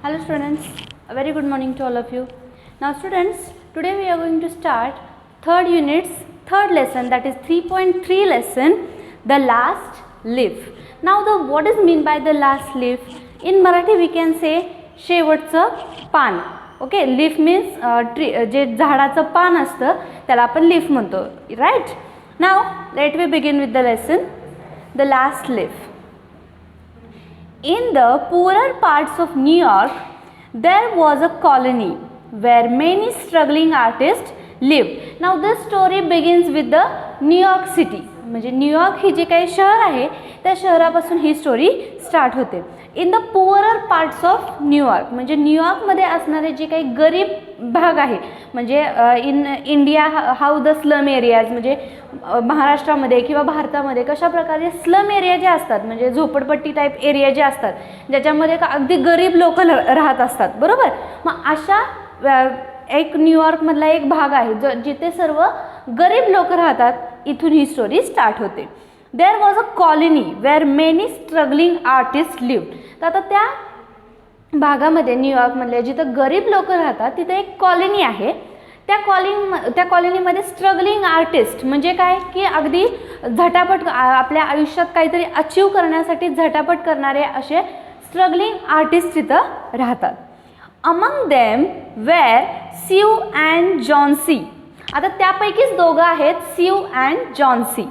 Hello students, a very good morning to all of you. Now students, today we are going to start third unit's third lesson, that is 3.3 lesson, the last leaf. Now what is mean by the last leaf? In Marathi we can say शेवटचं पान. Okay, leaf means जे झाडाचं पान असतं त्याला आपण leaf म्हणतो, right? Now let me begin with the lesson, the last leaf. In the poorer parts of New York, there was a colony where many struggling artists lived. Now this story begins with the New York City. म्हणजे New York ही जे काही शहर आहे त्या शहरापासून ही story start होते. In the poorer parts of New York म्हणजे न्यूयॉर्कमध्ये असणारे जे काही गरीब भाग आहे, म्हणजे in India how the slum areas, म्हणजे महाराष्ट्रामध्ये किंवा भारतामध्ये कशा प्रकारे स्लम एरिया जे असतात, म्हणजे झोपडपट्टी टाईप एरिया जे असतात ज्याच्यामध्ये अगदी गरीब लोक राहत असतात, बरोबर. मग अशा एक न्यूयॉर्कमधला एक भाग आहे जिथे सर्व गरीब लोक राहतात, इथून ही स्टोरी स्टार्ट होते. There was a colony where many struggling artist lived. तर आता त्या भागामध्ये न्यूयॉर्कमधल्या जिथं गरीब लोक राहतात तिथे एक कॉलनी आहे. त्या कॉलनीमध्ये स्ट्रगलिंग आर्टिस्ट म्हणजे काय की अगदी झटापट आपल्या आयुष्यात काहीतरी अचीव करण्यासाठी झटापट करणारे असे स्ट्रगलिंग आर्टिस्ट तिथं राहतात. Among them were Sue and Johnsy. आता त्यापैकीच दोघं आहेत Sue and Johnsy.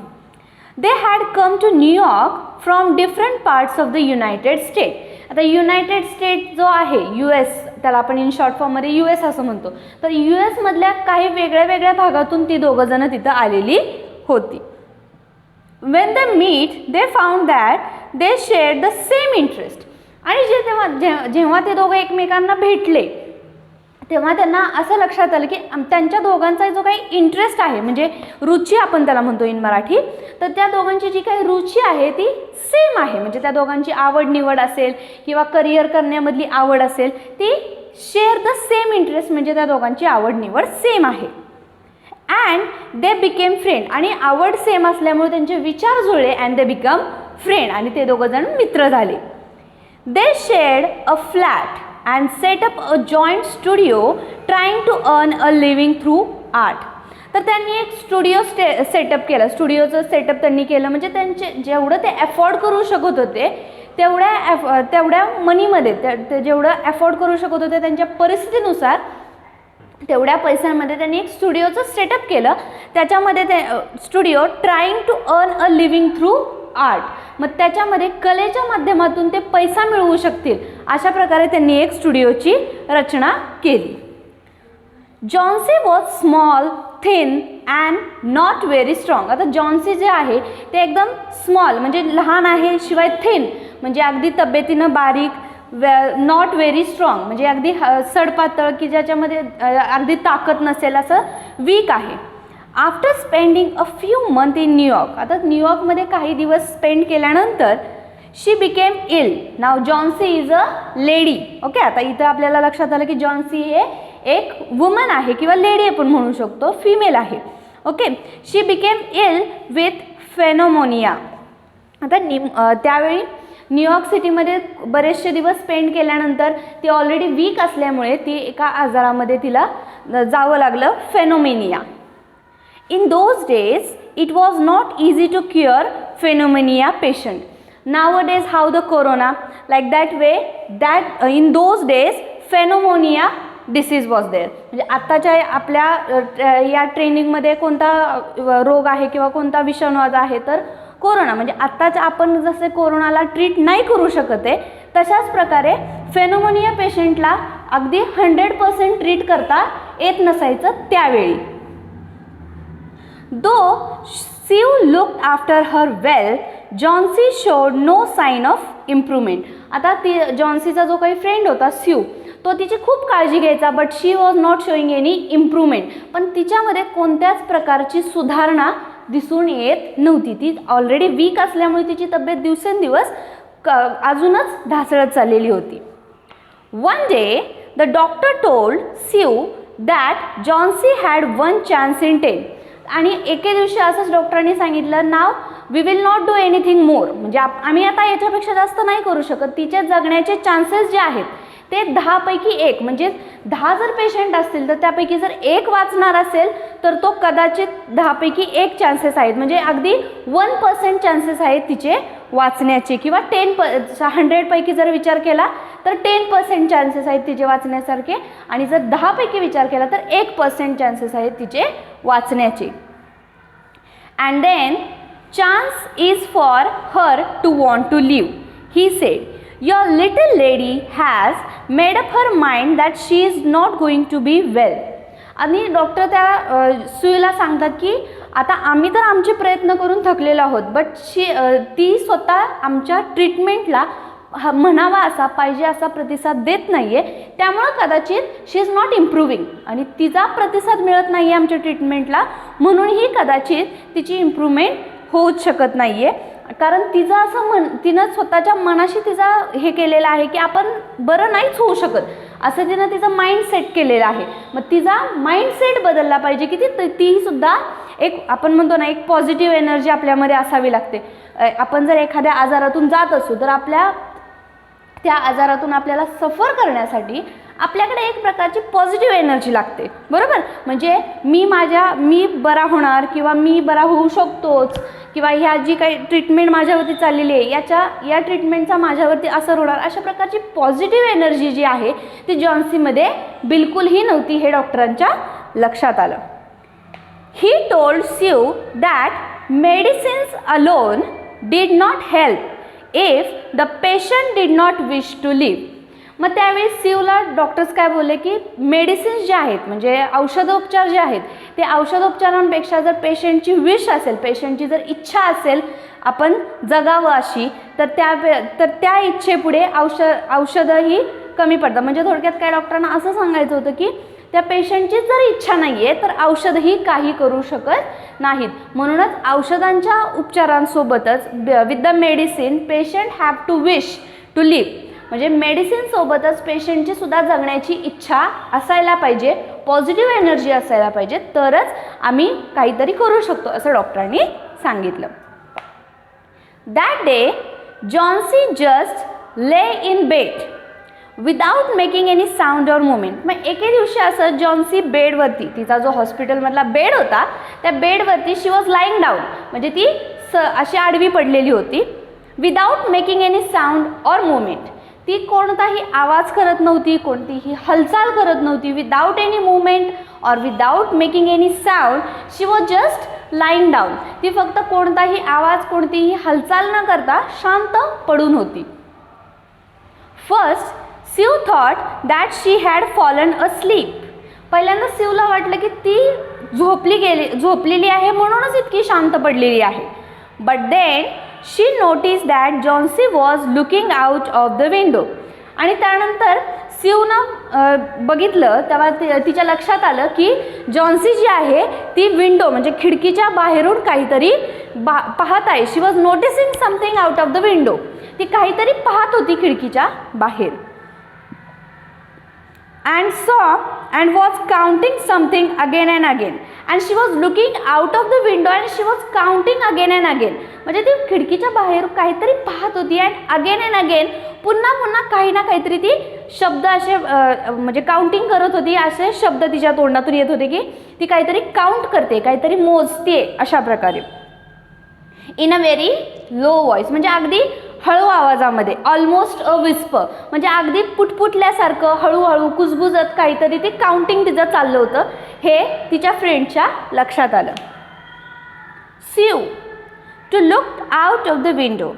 They had come to New York from different parts of the United State. आता युनायटेड स्टेट जो आहे US, त्याला आपण इन शॉर्ट फॉर्ममध्ये US असं म्हणतो. तर US मधल्या काही वेगळ्या वेगळ्या भागातून ती दोघं जण तिथं आलेली होती. When they meet they found that they share the same interest. आणि जेव्हा ते दोघं एकमेकांना भेटले तेव्हा त्यांना असं लक्षात आलं की त्यांच्या दोघांचा जो काही इंटरेस्ट आहे, म्हणजे रुची आपण त्याला म्हणतो इन मराठी, तर त्या दोघांची जी काही रुची आहे ती सेम आहे. म्हणजे त्या दोघांची आवड निवड असेल किंवा करिअर करण्यामधली आवड असेल ती शेअर द सेम इंटरेस्ट, म्हणजे त्या दोघांची आवड निवड सेम आहे. And they became friend. आणि आवड सेम असल्यामुळे त्यांचे विचार जुळले अँड दे बिकम फ्रेंड, आणि ते दोघं जण मित्र झाले. They shared a flat and set up a joint studio trying to earn a living through art. तर त्यांनी एक स्टुडिओ सेटअप केला. स्टुडिओचं सेटअप त्यांनी केलं म्हणजे त्यांचे जेवढं ते अफोर्ड करू शकत होते तेवढ्या मनीमध्ये, ते जेवढं अफोर्ड करू शकत होते त्यांच्या परिस्थितीनुसार तेवढ्या पैशांमध्ये त्यांनी एक स्टुडिओचं सेटअप केलं. त्याच्यामध्ये ते studio trying to earn a living through art. मग त्याच्यामध्ये कलेच्या माध्यमातून ते पैसा मिळवू शकतील अशा प्रकारे त्यांनी एक स्टुडिओची रचना केली. Johnsy was small, thin and not very strong. आता जॉन्सी जे आहे ते एकदम स्मॉल म्हणजे लहान आहे, शिवाय थिन म्हणजे अगदी तब्येतीनं बारीक, नॉट व्हेरी स्ट्रॉंग म्हणजे अगदी सडपातळ की ज्याच्यामध्ये अगदी ताकद नसेल, असं वीक आहे. After spending a few month in New York. आता न्यूयॉर्कमध्ये काही दिवस स्पेंड केल्यानंतर शी बिकेम इल. नाव Johnsy is a lady. Okay, आता इथं आपल्याला लक्षात आलं की जॉन्सी हे एक वुमन आहे किंवा लेडी आपण म्हणू शकतो, फिमेल आहे. Okay, she became ill with pneumonia. आता त्यावेळी न्यूयॉर्क सिटीमध्ये बरेचसे दिवस स्पेंड केल्यानंतर ती ऑलरेडी वीक असल्यामुळे ती एका आजारामध्ये तिला जावं लागलं, फेनोमेनिया. In those days, it was not easy to cure phenomena patient. Nowadays, how the corona, like that way, that in those days, pneumonia disease was there. म्हणजे आत्ताच्या आपल्या या ट्रेनिंगमध्ये कोणता रोग आहे किंवा कोणता विषाणू आहे तर कोरोना. म्हणजे आत्ताच आपण जसे कोरोनाला ट्रीट नाही करू शकत आहे तशाच प्रकारे फेनोमोनिया पेशंटला अगदी 100% ट्रीट करता येत नसायचं त्यावेळी. Though Sue looked after her well, Johnsy showed no sign of improvement. आता ती जॉन्सीचा जो काही फ्रेंड होता स्यू, तो तिची खूप काळजी घ्यायचा, but she was not showing any improvement. पण तिच्यामध्ये कोणत्याच प्रकारची सुधारणा दिसून येत नव्हती. ती ऑलरेडी वीक असल्यामुळे तिची तब्येत दिवसेंदिवस अजूनच ढासळत चाललेली होती. One day the doctor told Sue that Johnsy had 1 chance in 10. आणि एके दिवशी असंच डॉक्टरांनी सांगितलं, now we will not do anything more, म्हणजे आम्ही आता याच्यापेक्षा जास्त नाही करू शकत. तिचे जगण्याचे चान्सेस जे आहेत ते 10 पैकी 1 म्हणजे 10 जर पेशंट असतील तर त्यापैकी जर 1 वाचणार असेल तर तो कदाचित 10 पैकी 1 चान्सेस आहेत, म्हणजे अगदी 1% चान्सेस आहेत तिचे वाचण्याचे, किंवा 100 पैकी जर विचार केला तर 10% चान्सेस आहेत तिचे वाचण्यासारखे, आणि जर 10 पैकी विचार केला तर 1% चान्सेस आहेत तिचे वाचण्याचे. And then chance is for her to want to live. He said, your little lady has made up her mind that she is not going to be well. आणि डॉक्टर त्या सुईला सांगतात की आता आम्ही तर आमचे प्रयत्न करून थकलेलो आहोत, बट ती स्वतः आमच्या ट्रीटमेंटला म्हणावा असा पाहिजे असा प्रतिसाद देत नाही आहे, त्यामुळं कदाचित शी इज नॉट इम्प्रूव्हिंग, आणि तिचा प्रतिसाद मिळत नाही आहे आमच्या ट्रीटमेंटला, म्हणूनही कदाचित तिची इम्प्रूव्हमेंट होऊच शकत नाही आहे. कारण तिचं असं तिनं स्वतःच्या मनाशी तिचा हे केलेलं आहे की आपण बरं नाहीच होऊ शकत, असं तिनं तिचं माइंडसेट केलेलं आहे. मग तिचा माइंडसेट बदलला पाहिजे की ती सुद्धा एक आपण म्हणतो ना एक पॉझिटिव्ह एनर्जी आपल्यामध्ये असावी लागते. आपण जर एखाद्या आजारातून जात असू तर त्या आजारातून आपल्याला सफर करण्यासाठी आपल्याकडे एक प्रकारची पॉझिटिव्ह एनर्जी लागते, बरोबर. म्हणजे मी बरा होणार, किंवा मी बरा होऊ शकतोच, किंवा ह्या जी काही ट्रीटमेंट माझ्यावरती चाललेली आहे या ट्रीटमेंटचा माझ्यावरती असर होणार, अशा प्रकारची पॉझिटिव्ह एनर्जी जी आहे ती जॉन्सीमध्ये बिलकुलही नव्हती, हे डॉक्टरांच्या लक्षात आलं. He told Sue that medicines alone did not help if the patient did not wish to live. मग त्यावेळी स्यूला डॉक्टर्स काय बोलले की मेडिसिन्स जे आहेत म्हणजे औषधोपचार जे आहेत ते औषधोपचारांपेक्षा जर पेशंटची विश असेल, पेशंटची जर इच्छा असेल आपण जगावं अशी, तर त्या इच्छेपुढे औषधही कमी पडतं. म्हणजे थोडक्यात काय डॉक्टरांना असं सांगायचं होतं की त्या पेशंटची जर इच्छा नाही आहे तर औषधही काही करू शकत नाहीत. म्हणूनच औषधांच्या उपचारांसोबतच with the medicine patient have to wish to live, म्हणजे मेडिसिनसोबतच पेशंटची सुद्धा जगण्याची इच्छा असायला पाहिजे, पॉझिटिव्ह एनर्जी असायला पाहिजे, तरच आम्ही काहीतरी करू शकतो असं डॉक्टरांनी सांगितलं. दॅट डे जॉन्सी जस्ट ले in bed without making any sound or movement. मग एके दिवशी असं जॉन्सी बेडवरती, तिचा जो हॉस्पिटलमधला बेड होता त्या बेडवरती शी वॉज लाईंग डाऊन, म्हणजे ती अशी आडवी पडलेली होती. Without making any sound or movement, ती कोणताही आवाज करत नव्हती, कोणतीही हालचाल करत नव्हती. Without any movement or without making any sound she was just lying down. ती फक्त कोणताही आवाज कोणतीही हालचाल न करता शांत पडून होती. First Sue thought that she had fallen asleep. पहिल्यांदा स्यूला वाटलं की ती झोपलेली आहे म्हणूनच इतकी शांत पडलेली आहे. But then she notice that Johnsy was looking out of the window. आणि त्यानंतर स्यूनं बघितलं तेव्हा तिच्या लक्षात आलं की जॉन्सी जी आहे ती विंडो म्हणजे खिडकीच्या बाहेरून काहीतरी पाहत आहे. She was noticing something out of the window. ती काहीतरी पाहत होती खिडकीच्या बाहेर. and saw and was counting something again and again, and she was looking out of the window and she was counting again and again. म्हणजे ती खिडकीच्या बाहेर काहीतरी पाहत होती and again and again पुन्हा पुन्हा काही ना काहीतरी ती शब्द असे म्हणजे काउंटिंग करत होती. असे शब्द तिच्या तोंडातून येत होते की ती काहीतरी काउंट करते, काहीतरी मोजते अशा प्रकारे. In a very low voice म्हणजे अगदी हळू आवाजामध्ये, ऑलमोस्ट अ विस्पर म्हणजे अगदी पुटपुटल्यासारखं हळूहळू कुजबुजत काहीतरी ते काउंटिंग तिचं चाललं होतं. हे तिच्या फ्रेंडच्या लक्षात आलं. Sue to look out of the window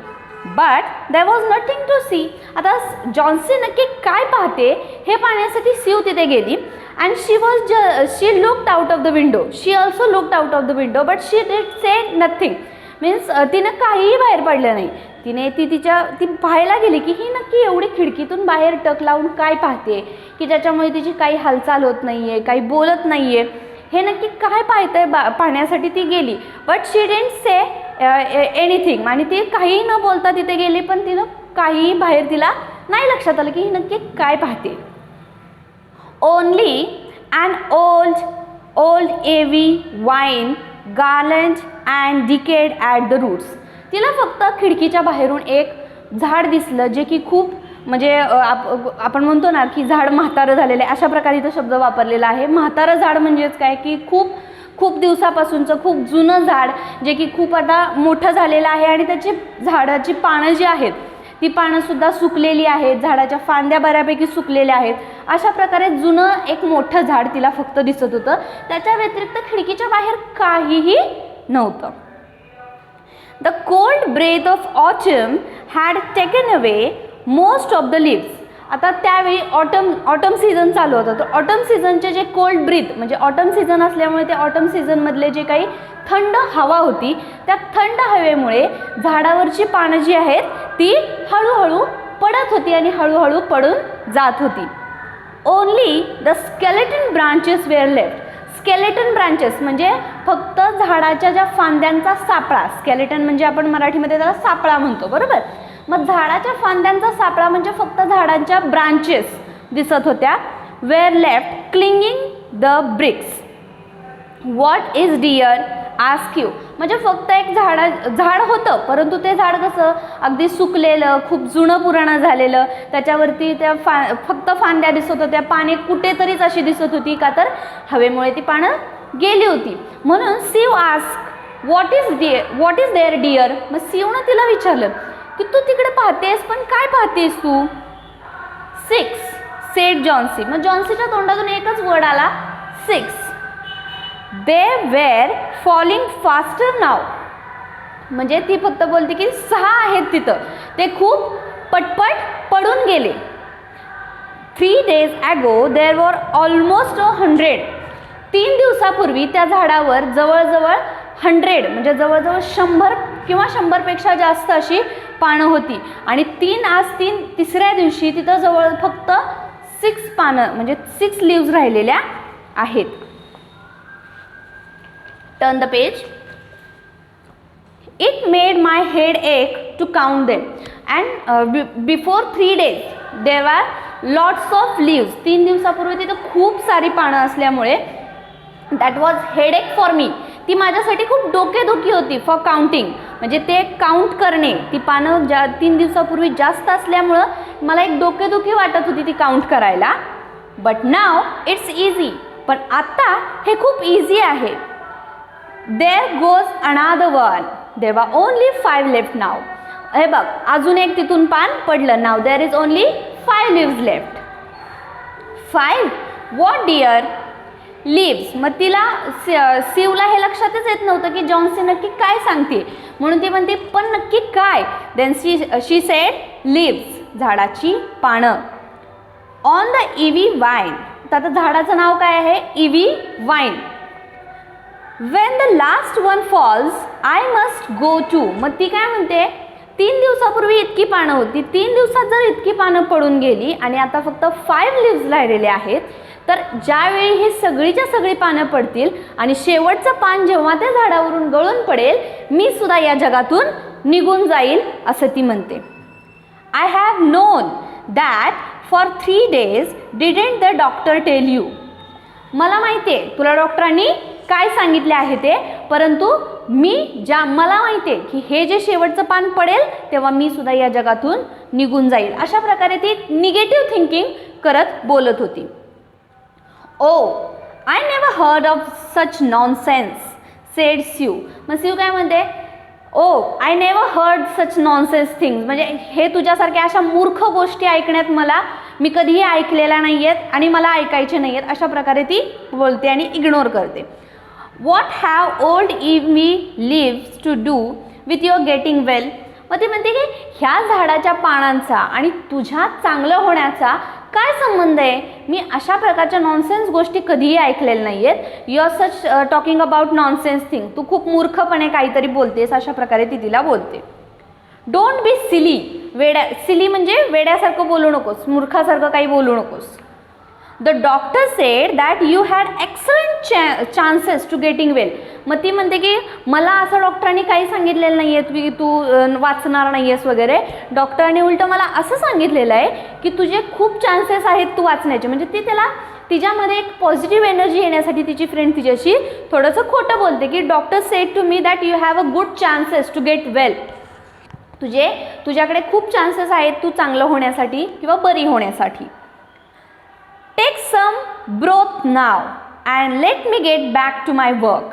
but there was nothing to see. आता जॉन्सी नक्की काय पाहते हे पाहण्यासाठी स्यू तिथे गेली. and she looked out of the window. She also looked out of the window but she did say nothing. Means तिनं काहीही बाहेर पडलं नाही. ती पाहायला गेली की ही नक्की एवढी खिडकीतून बाहेर टक लावून काय पाहते की ज्याच्यामुळे तिची काही हालचाल होत नाही आहे, काही बोलत नाही आहे, हे नक्की काय पाहते पाहण्यासाठी ती गेली. But she didn't say anything. आणि ती काही न बोलता तिथे गेली पण तिनं काही बाहेर तिला नाही लक्षात आलं की ही नक्की काय पाहते. Only an old heavy vine garland and decayed at the roots. तिला फक्त खिडकीच्या बाहेरून एक झाड दिसलं जे की खूप म्हणजे आपण म्हणतो ना की झाड म्हातारं झालेलं आहे, अशा प्रकारे इथं शब्द वापरलेला आहे. म्हातारं झाड म्हणजेच काय की खूप खूप दिवसापासूनचं खूप जुनं झाड जे की खूप आता मोठं झालेलं आहे आणि त्याची झाडाची पानं जी आहेत ती पानंसुद्धा सुकलेली आहेत, झाडाच्या फांद्या बऱ्यापैकी सुकलेल्या आहेत. अशा प्रकारे जुनं एक मोठं झाड तिला फक्त दिसत होतं. त्याच्या व्यतिरिक्त खिडकीच्या बाहेर काहीही नव्हतं. The cold breath of autumn had taken away most of the leaves. आता त्यावेळी ऑटम सीझन चालू होतं. तर ऑटम सीझनचे जे कोल्ड ब्रीथ म्हणजे ऑटम सीझन असल्यामुळे ते ऑटम सीझनमधले जे काही थंड हवा होती त्या थंड हवेमुळे झाडावरची पानं जी आहेत ती हळूहळू पडत होती आणि हळूहळू पडून जात होती. Only the skeleton branches were left. Skeleton branches म्हणजे फक्त झाडाच्या ज्या फांद्यांचा सापळा, स्केलेटन म्हणजे आपण मराठीमध्ये त्याला सापळा म्हणतो, बरोबर. मग झाडाच्या फांद्यांचा सापळा म्हणजे फक्त झाडांच्या ब्रांचेस दिसत होत्या. Were left clinging the bricks. What is dear ask you. म्हणजे फक्त एक झाड होतं, परंतु ते झाड कसं अगदी सुकलेलं, खूप जुनं पुराणं झालेलं, त्याच्यावरती त्या फक्त फांद्या दिसत होत्या, पाने कुठेतरीच अशी दिसत होती, का तर हवेमुळे ती पानं गेली होती. म्हणून Sue ask what is there dear. मग सीवनं तिला विचारलं की तू तिकडे पाहतेस, पण काय पाहतेस तू. 6 सेड जॉन्सी. मग जॉन्सीच्या तोंडातून एकच वर्ड आला 6. दे वेर फॉलिंग फास्टर नाव. म्हणजे ती फक्त बोलते की 6 आहेत तिथं, ते खूप पटपट पडून गेले. 3 days ago there were almost 100. 3 दिवसापूर्वी त्या झाडावर जवळजवळ 100 म्हणजे जवळजवळ 100 किंवा 100पेक्षा जास्त अशी पानं होती. आणि तिसऱ्या दिवशी तिथं जवळ फक्त 6 पानं म्हणजे 6 लीव्स राहिलेल्या आहेत. Turn the page. It made my head ache to count them and before 3 days there are lots of leaves. 3 दिवसापूर्वी तिथं खूप सारी पानं असल्यामुळे that was headache for me. ती माझ्यासाठी खूप डोकेदुखी होती. फॉर काउंटिंग म्हणजे ते काउंट करणे. ती पानं 3 दिवसापूर्वी जास्त असल्यामुळं मला एक डोकेदुखी वाटत होती ती काउंट करायला. But now it's easy. पण आता हे खूप इझी आहे. There goes another one. There were only 5 left नाव. हे बघ अजून एक तिथून पान पडलं. Now there is only 5 leaves left. 5 what dear leaves. मग तिला सीवला हे लक्षातच येत नव्हतं की जॉन्सी नक्की काय सांगते, म्हणून ती म्हणते पण नक्की काय. देन शी सेड लीव्स झाडाची पानं. On the ivy vine. तर आता झाडाचं नाव काय आहे ivy vine. When the last one falls I must go too. मग ती काय म्हणते 3 दिवसापूर्वी इतकी पानं होती, 3 दिवसात जर इतकी पानं पडून गेली आणि आता फक्त 5 लीव्स राहिलेले आहेत, तर ज्यावेळी ही सगळीच्या सगळी पानं पडतील आणि शेवटचं पान जेव्हा त्या झाडावरून गळून पडेल मी सुद्धा या जगातून निघून जाईल असं ती म्हणते. I have known that for 3 days didn't the doctor tell you. मला माहिती आहे तुला डॉक्टरांनी काय सांगितले आहे ते, परंतु मला माहिती आहे की हे जे शेवटचं पान पडेल तेव्हा मी सुद्धा या जगातून निघून जाईल. अशा प्रकारे ती निगेटिव्ह थिंकिंग करत बोलत होती. Oh I never heard of such nonsense said Sue. मग सीव काय म्हणते oh I never heard such nonsense things. म्हणजे हे तुझ्यासारख्या अशा मूर्ख गोष्टी ऐकण्यात मी कधीही ऐकलेल्या नाही आहेत आणि मला ऐकायचे नाही आहेत. अशा प्रकारे ती बोलते आणि इग्नोर करते. What have old ivy leaves to do with your getting well. मग ती म्हणते की ह्या झाडाच्या पानांचा आणि तुझ्या चांगलं होण्याचा काय संबंध आहे. मी अशा प्रकारच्या नॉनसेन्स गोष्टी कधीही ऐकलेल्या नाही आहेत. You are such talking about nonsense thing. तू खूप मूर्खपणे काहीतरी बोलतेस अशा प्रकारे ती तिला बोलते. Don't be silly. सिली म्हणजे वेड्यासारखं बोलू नकोस, मूर्खासारखं काही बोलू नकोस. The doctor said that you had excellent chances to getting well. मग ती म्हणते की मला असं डॉक्टरांनी काही सांगितलेलं नाही आहे की तू वाचणार नाही आहेस वगैरे. डॉक्टरांनी उलटं मला असं सांगितलेलं आहे की तुझे खूप चान्सेस आहेत तू वाचण्याचे. म्हणजे ती त्याला तिच्यामध्ये एक पॉझिटिव्ह एनर्जी येण्यासाठी तिची फ्रेंड तिच्याशी थोडंसं खोटं बोलते की doctor said to me that you have a good chances to get well. तुझ्याकडे खूप चान्सेस आहेत तू चांगलं होण्यासाठी किंवा बरी होण्यासाठी. Take some broth now and let me get back to my work.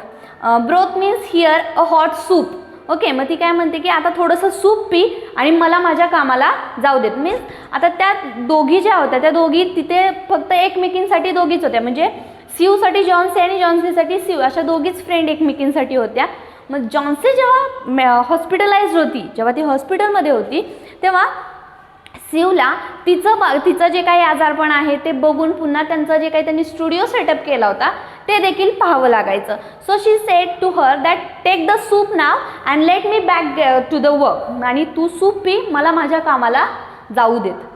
Broth means here a hot soup. Okay, मग ती काय म्हणते की आता थोडंसं सूप पी आणि मला माझ्या कामाला जाऊ देत. मीन्स आता त्या दोघी ज्या होत्या त्या दोघी तिथे फक्त एकमेकींसाठी दोघीच होत्या. म्हणजे सीयूसाठी जॉन्सी आणि जॉन्सीसाठी सीयू अशा दोघीच फ्रेंड एकमेकींसाठी होत्या. मग जॉन्सी जेव्हा हॉस्पिटलाइज होती, जेव्हा ती हॉस्पिटलमध्ये होती तेव्हा सीयूला तिचं जे काही आजारपण आहे ते बघून पुन्हा त्यांचं जे काही त्यांनी स्टुडिओ सेटअप केला होता ते देखील पाहावं लागायचं. So she said to her that take the soup now and let me back to the work. आणि तू सूप पी, मला माझ्या कामाला जाऊ देत.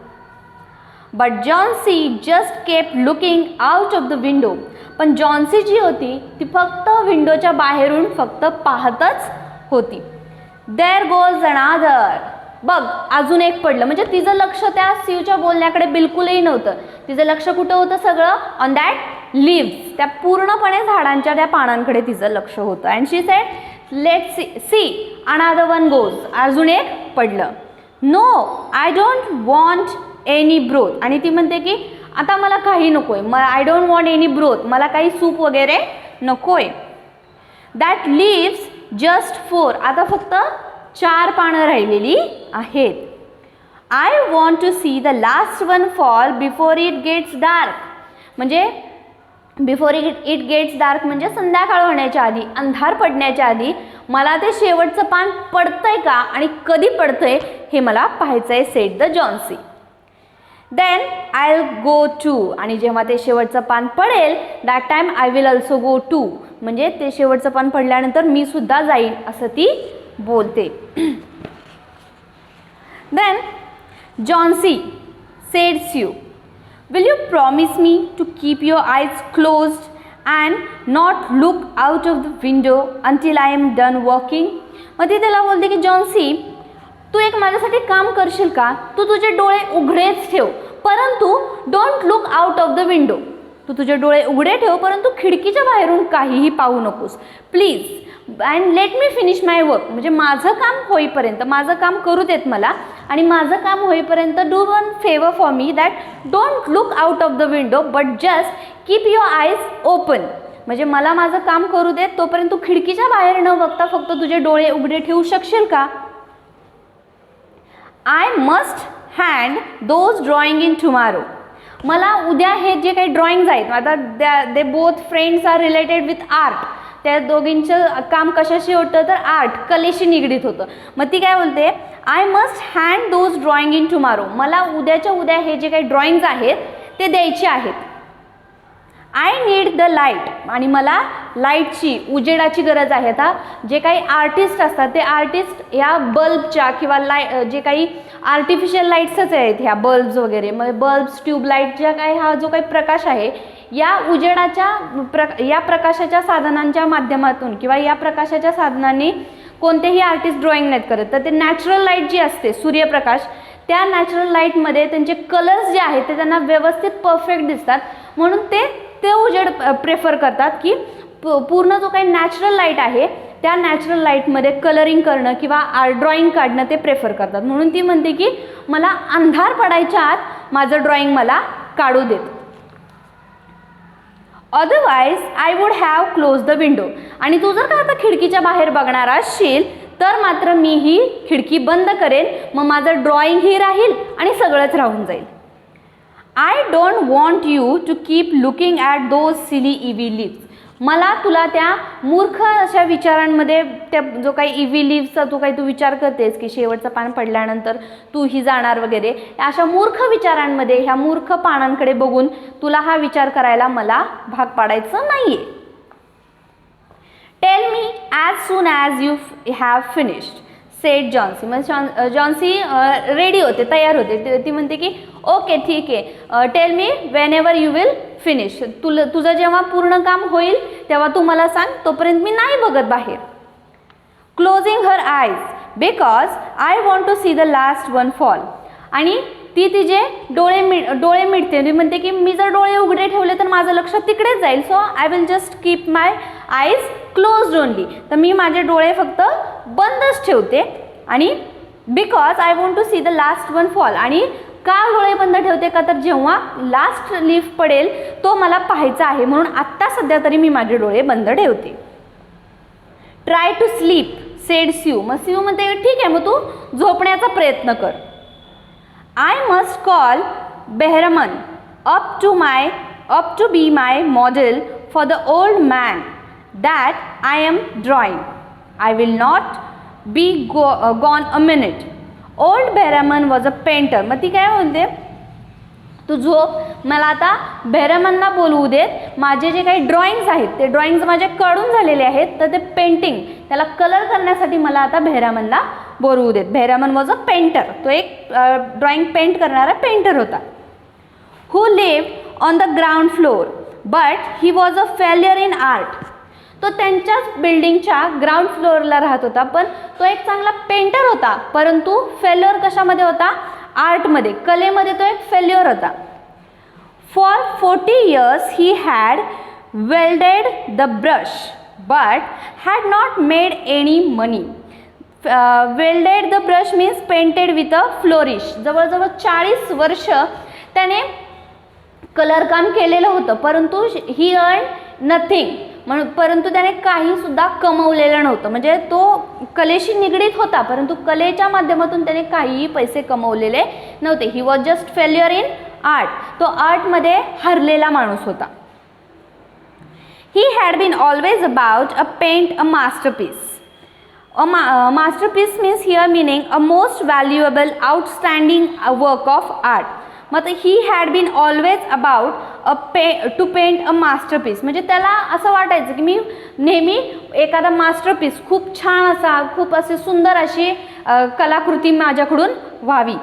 But Johnsy just kept looking out of the window. पण जॉन्सी जी होती ती फक्त विंडोच्या बाहेरून फक्त पाहतच होती. देअर गोज अनादर. बघ अजून एक पडलं. म्हणजे तिचं लक्ष त्या सीयूच्या बोलण्याकडे बिलकुलही नव्हतं. तिचं लक्ष कुठं होतं? सगळं ऑन दॅट लिव्स, त्या पूर्णपणे झाडांच्या त्या पानांकडे तिचं लक्ष होतं. And she said let see another one goes. अजून एक पडलं. No I don't want any broth. आणि ती म्हणते की आता मला काही नकोय, I don't want any broth, मला काही सूप वगैरे नकोय. That leaves just 4. आता फक्त 4 पानं राहिलेली आहेत. I want to see the last one fall before it gets dark. म्हणजे बिफोर इट गेट्स डार्क म्हणजे संध्याकाळ होण्याच्या आधी, अंधार पडण्याच्या आधी मला ते शेवटचं पान पडतंय का आणि कधी पडतंय हे मला पाहायचंय, said the Johnsy. Then I will go too. आणि जेव्हा ते शेवटचं पान पडेल that time I will also go too. म्हणजे ते शेवटचं पान पडल्यानंतर मी सुद्धा जाईल असं ती बोलते. Then Johnsy said Sue, will you promise me to keep your eyes closed and not look out of the window until I am done working. मग ती त्याला बोलते की जॉन्सी तू एक माझ्यासाठी काम करशील का? तू तुझे डोळे उघडेच ठेव परंतु don't look out of the window. तू तुझे डोळे उघडे ठेव परंतु खिडकीच्या बाहेरून काहीही पाहू नकोस please. And let me finish my work. म्हणजे माझं काम होईपर्यंत, माझं काम करू देत मला आणि माझं काम होईपर्यंत do one favour for me that don't look out of the window but just keep your आयज ओपन. म्हणजे मला माझं काम करू देत तोपर्यंत तू खिडकीच्या बाहेर न बघता फक्त तुझे डोळे उघडे ठेवू शकशील का? I must hand those drawing in tomorrow. मला उद्या हे जे काही ड्रॉइंग्ज आहेत, आता they both friends are related with art. त्या दोघींचं काम कशाशी होतं तर आर्ट, कलेशी निगडीत होतं. मग ती काय बोलते I must hand those drawing in tomorrow. मला उद्याच्या उद्या हे जे काही ड्रॉइंग्ज आहेत ते द्यायचे आहेत. I need the light. आणि मला लाईटची, उजेडाची गरज आहे. आता जे काही आर्टिस्ट असतात ते आर्टिस्ट ह्या बल्बच्या किंवा जे काही आर्टिफिशियल लाईट्सच आहेत ह्या बल्ब्स वगैरे, मग बल्ब्स, ट्यूबलाईट, ज्या काही हा जो काही प्रकाश आहे या उजेडाच्या या प्रकाशाच्या साधनांच्या माध्यमातून किंवा या प्रकाशाच्या साधनांनी कोणतेही आर्टिस्ट ड्रॉइंग नाहीत करत. तर ते नॅचरल लाईट जी असते, सूर्यप्रकाश, त्या नॅचरल लाईटमध्ये त्यांचे कलर्स जे आहेत ते त्यांना व्यवस्थित परफेक्ट दिसतात. म्हणून ते उजेड प्रेफर करतात की पूर्ण जो काही नॅचरल लाईट आहे त्या नॅचरल लाईटमध्ये कलरिंग करणं किंवा ड्रॉइंग काढणं ते प्रेफर करतात. म्हणून ती म्हणते की मला अंधार पडायच्या आत माझं ड्रॉइंग मला काढू देत. Otherwise I would have close the window. आणि तू जर का आता खिडकीच्या बाहेर बघणार असशील तर मात्र मी ही खिडकी बंद करेन, मग माझं ड्रॉइंग ही राहील आणि सगळंच राहून जाईल. I don't want you to keep looking at those silly ivy leaves. मला तुला त्या मूर्ख अशा विचारांमध्ये, त्या जो काही इव्ही लिव्सचा तू विचार करतेस की शेवटचं पान पडल्यानंतर तू ही जाणार वगैरे, अशा मूर्ख विचारांमध्ये, ह्या मूर्ख पानांकडे बघून तुला हा विचार करायला मला भाग पाडायचं नाहीये. Tell me as soon as you have finished sed Johnsy. मग जॉन्सी रेडी होते, तयार होते. ती म्हणते की ओके ठीक आहे, tell me when ever you will finish. तुझं जेव्हा पूर्ण काम होईल तेव्हा तू मला सांग, तोपर्यंत मी नाही बघत बाहेर. Closing her eyes because I want to see the last one fall. आणि ती तिचे डोळे मिटते. ती म्हणते की मी जर डोळे उघडे ठेवले तर माझं लक्ष तिकडेच जाईल. So I will just keep my eyes closed only. तर मी माझे डोळे फक्त बंदच ठेवते आणि because I want to see the last one fall. आणि का डोळे बंद ठेवते का, तर जेव्हा लास्ट लीफ पडेल तो मला पाहायचा आहे, म्हणून आत्ता सध्या तरी मी माझे डोळे बंद ठेवते. Try to sleep said Sue. मग स्यू म्हणते ठीक आहे, मग तू झोपण्याचा प्रयत्न कर. I must call Behrman up to be my model for the old man that I am drawing. I will not be gone a minute. Old Behraman was a painter. मग ती काय म्हणते, तू झोप, मला आता बेहरमनला बोलवू देत, माझे जे काही ड्रॉइंग्स आहेत ते ड्रॉइंग्स माझे कडून झालेले आहेत, तर ते पेंटिंग त्याला कलर करण्यासाठी मला आता बेहरमनला बोलवू देत. Behrman was a painter. तो एक ड्रॉइंग पेंट करणारा पेंटर होता. who lived on the ground floor but he was a failure in art. तो त्यांच्याच बिल्डिंगच्या ग्राउंड फ्लोअरला राहत होता, पण तो एक चांगला पेंटर होता, परंतु फेल्युअर कशामध्ये होता, आर्टमध्ये, कलेमध्ये तो एक फेल्युअर होता. For 40 years he had wielded the brush but had not made any money. Wielded the brush means painted with a flourish. जवळजवळ 40 वर्ष त्याने कलर काम केलेलं होतं, परंतु ही अर्न नथिंग, म्हणून परंतु त्याने काही सुद्धा कमवलेलं नव्हतं. म्हणजे तो कलेशी निगडीत होता, परंतु कलेच्या माध्यमातून त्याने काहीही पैसे कमवलेले नव्हते. He was just failure in art. तो आर्टमध्ये हरलेला माणूस होता. He had been always about a paint a masterpiece. Masterpiece means here meaning a most valuable outstanding work of art. मग he had been always about to paint a masterpiece. म्हणजे त्याला असं वाटायचं की मी नेहमी एखादा मास्टरपीस खूप छान असा, खूप असे सुंदर अशी कलाकृती माझ्याकडून व्हावी.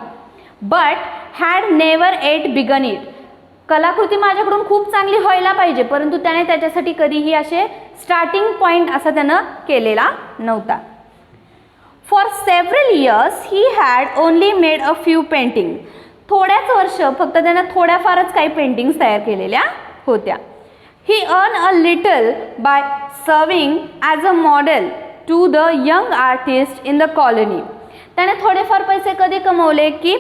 But had never yet began it. कलाकृती माझ्याकडून खूप चांगली व्हायला पाहिजे, परंतु त्याने त्याच्यासाठी कधीही असे स्टार्टिंग पॉईंट असा त्यानं केलेला नव्हता. For several years he had only made a few painting. थोड्याच वर्ष फक्त त्यानं थोड्याफारच काही पेंटिंग्स तयार केलेल्या होत्या. He earn a little by serving as a model to the young artist in the colony. त्याने थोडेफार पैसे कधी कमवले की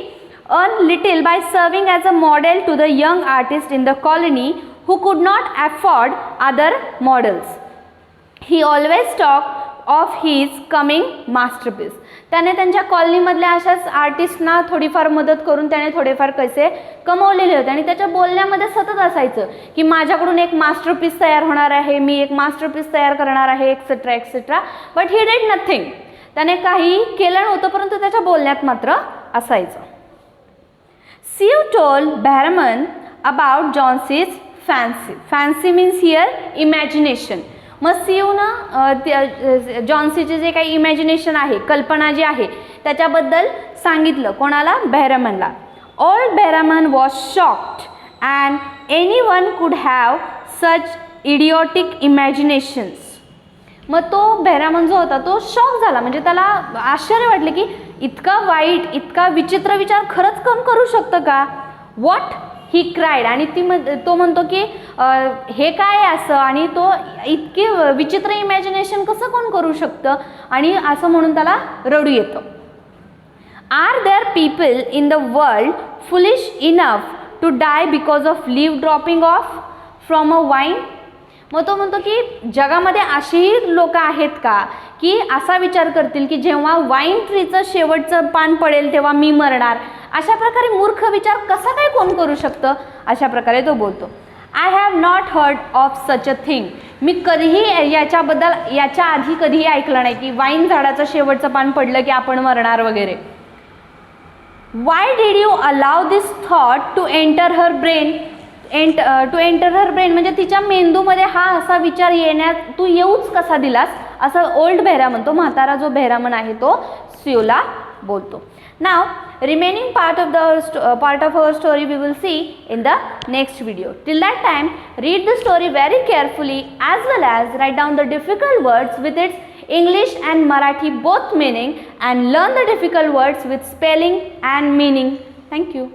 earn little by serving as a model to the young artist in the colony who could not afford other models. He always talk of his coming masterpiece. त्याने त्यांच्या कॉलनीमधल्या अशाच आर्टिस्टना थोडीफार मदत करून त्याने थोडेफार पैसे कमवलेले होते, आणि त्याच्या बोलण्यामध्ये सतत असायचं की माझ्याकडून एक मास्टरपीस तयार होणार आहे, मी एक मास्टरपीस तयार करणार आहे, etcetera etcetera. But he did nothing. त्याने काही केलं नव्हतं, परंतु त्याच्या बोलण्यात मात्र असायचं. Sue told Behrman about Johnsy's fancy. Fancy means here imagination. मग सीवनं जॉन्सीचे जे काही इमॅजिनेशन आहे, कल्पना जी आहे, त्याच्याबद्दल सांगितलं. कोणाला? बेहरमनला. Old Behrman was shocked and anyone could have such idiotic imaginations. मग तो बेहरमन जो होता तो शॉक झाला, म्हणजे त्याला आश्चर्य वाटले की इतका वाईट, इतका विचित्र विचार खरंच कोण करू शकतं का? What he cried. आणि तो म्हणतो की हे काय असं, आणि तो इतके विचित्र इमॅजिनेशन कसं कोण करू शकतं, आणि असं म्हणून त्याला रडू येतं. Are there people in the world foolish enough to die because of leave dropping off from a vine. मग तो म्हणतो की जगामध्ये अशीही लोक आहेत का की असा विचार करतील की जेव्हा वाईन ट्रीचं शेवटचं पान पडेल तेव्हा मी मरणार. अशा प्रकारे मूर्ख विचार कसा काय कोण करू शकतं, अशा प्रकारे तो बोलतो. I have not heard of such a thing. मी कधीही याच्याबद्दल याच्या आधी कधीही ऐकलं नाही की वाईन झाडाचं शेवटचं पान पडलं की आपण मरणार वगैरे. Why did you allow this thought to enter her brain. To enter her brain म्हणजे तिच्या मेंदूमध्ये हा असा विचार येण्यात तू येऊच कसा दिलास, असं ओल्ड बेहरामन, तो म्हातारा जो बेहरामन आहे तो सीवला बोलतो. नाव remaining part of our story we will see in the next video. Till that time, read the story very carefully as well as write down the difficult words with its English and Marathi both meaning, and learn the difficult words with spelling and meaning. Thank you.